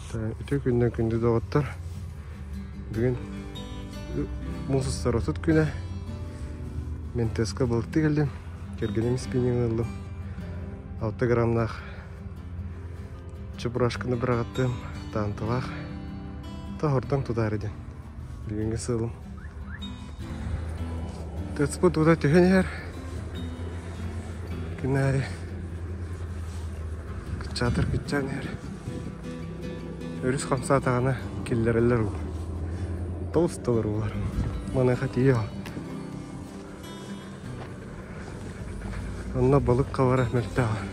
Үтө күннен күнді доғыттар. Бүгін мұнсыздар отыт күні. Мен тесқа бұлтты келдім. Кергенем спиннинг ылдым. 6 грамнақ чебурашканы бір ағаттым. Тантылақ. Тағырдан тұдар еден. Бүгінгі сылым. Тәтспі тұда түйен ер. Күнәрі. Күтчатыр күтчан ер. Өріс қамса атағана келдерілер бұл. Толстылар бұлар. Мана қатия. Онна балық қавара мәлттаға.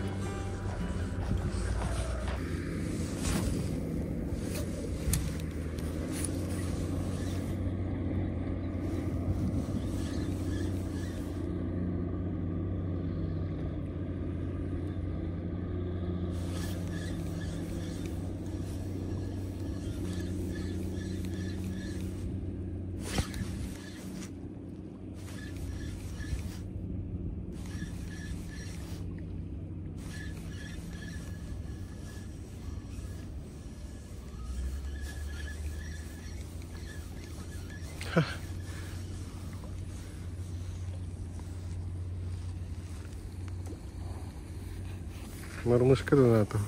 Мормышка донатов.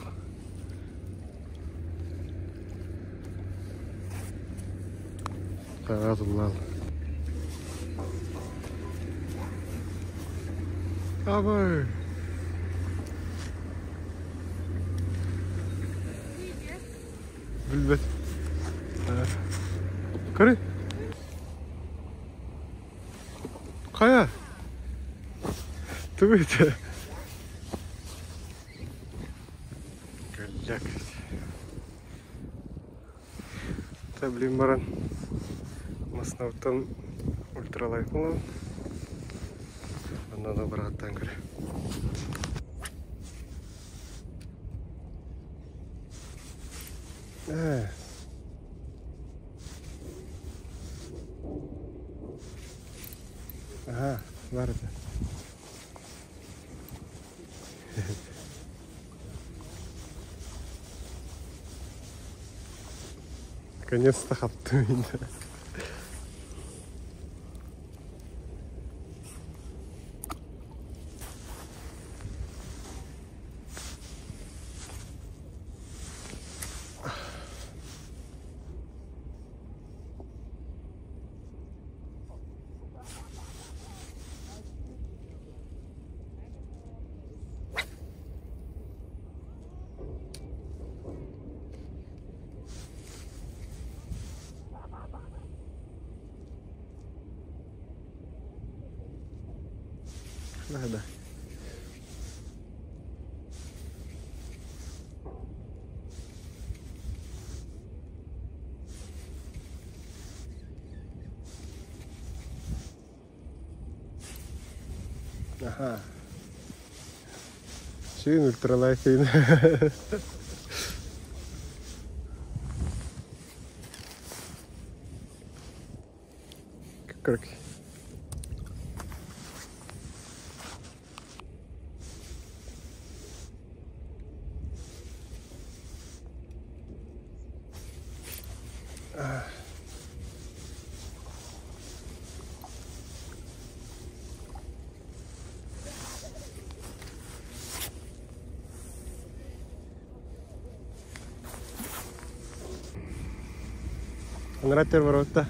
Разулал. Авай. Bilbet. Karı. Kaya. Tabii ki. Gölcek. Tabii baran. Masnavtan ultralight olan. Ondan da bıraktan göre. Ага, var это. Наконец-то хапту меня. Да. Ага. Чин ультралайфин. Как Нравится ворота.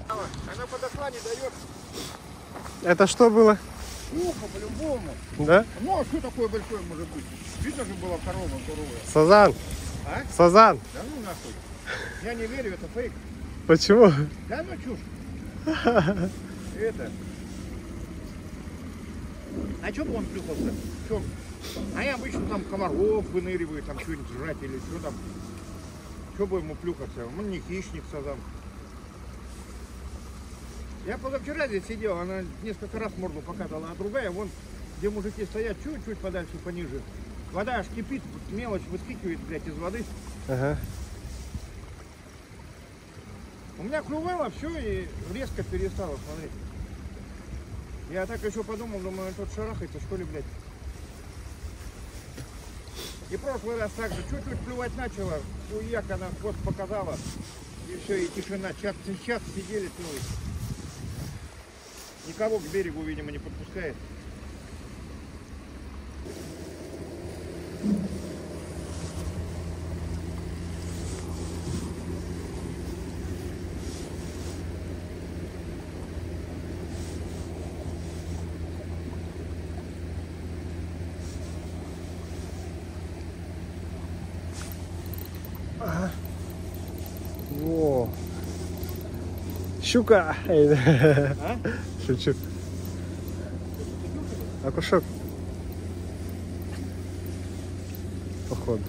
Она подошла, не дает. Это что было? Ухо по-любому. Да? Ну а что такое большое может быть? Видно же была корова здоровая. Сазан. А? Сазан. Да ну нахуй. Я не верю, это фейк. Почему? Да ну чушь. Это. А что бы он плюхался? Что? А я обычно там комаров выныриваю, там что-нибудь жрать или что там. Что бы ему плюхаться? Он не хищник сазан. Я позавчера здесь сидел, она несколько раз морду показывала, а другая, вон, где мужики стоят, чуть-чуть подальше, пониже. Вода аж кипит, мелочь выскакивает, блядь, из воды. Ага. У меня клювало все и резко перестало смотреть. Я так еще подумал, думаю, тот шарахается, что ли, блядь. И прошлый раз так же, чуть-чуть плювать начала, хуяк, она хвост показала, и все, и тишина, час сидели целый. Никого к берегу, видимо, не подпускает. Ага. Во. Щука! А? Шучу. Окушок. Походу.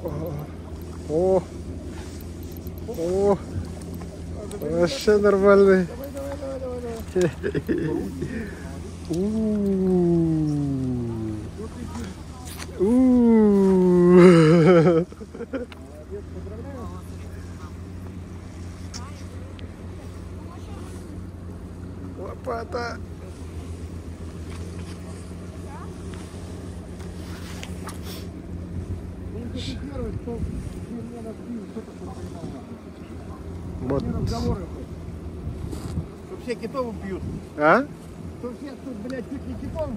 Ага. О. О. Вообще нормальный. Лопата. Вот. Что все китов бьют. А? Что все тут, блядь, чуть не китов.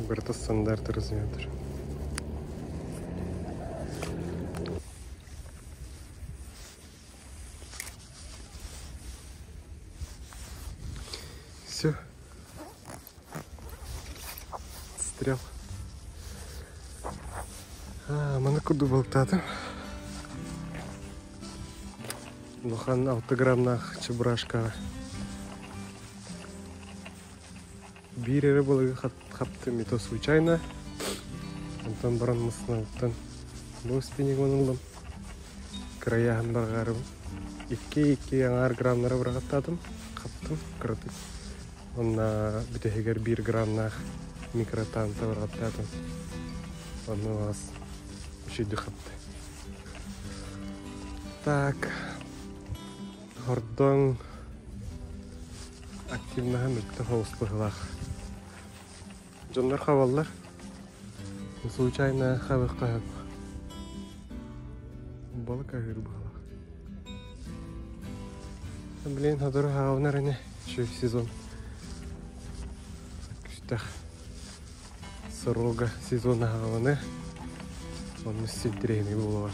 Брата стандарты разметр. Все. Стрел. Мана куду болтатым. Лохан автограммнах чебрашка. Бирere было хаптым, и то случайно. Антон баран мысналтан. Бұл спинниг манылым. Краяхан барғарым. Икки аңар граммнары бұрағаттадым. Хаптым, кырытып. Онна бүтехегер 1 граммнах микротанта бұрағаттадым. Оны аз үшеді хапты. Так. Гордон активнаһын үтті хоуспығылақ. Жондар хаваллар. Случайно хавық қағып. Балық ағыр бағалақ. Блин, hadırı havalar hani şu сезон. Küstah. Сорога сезона хаваны. Он сильдрейный был.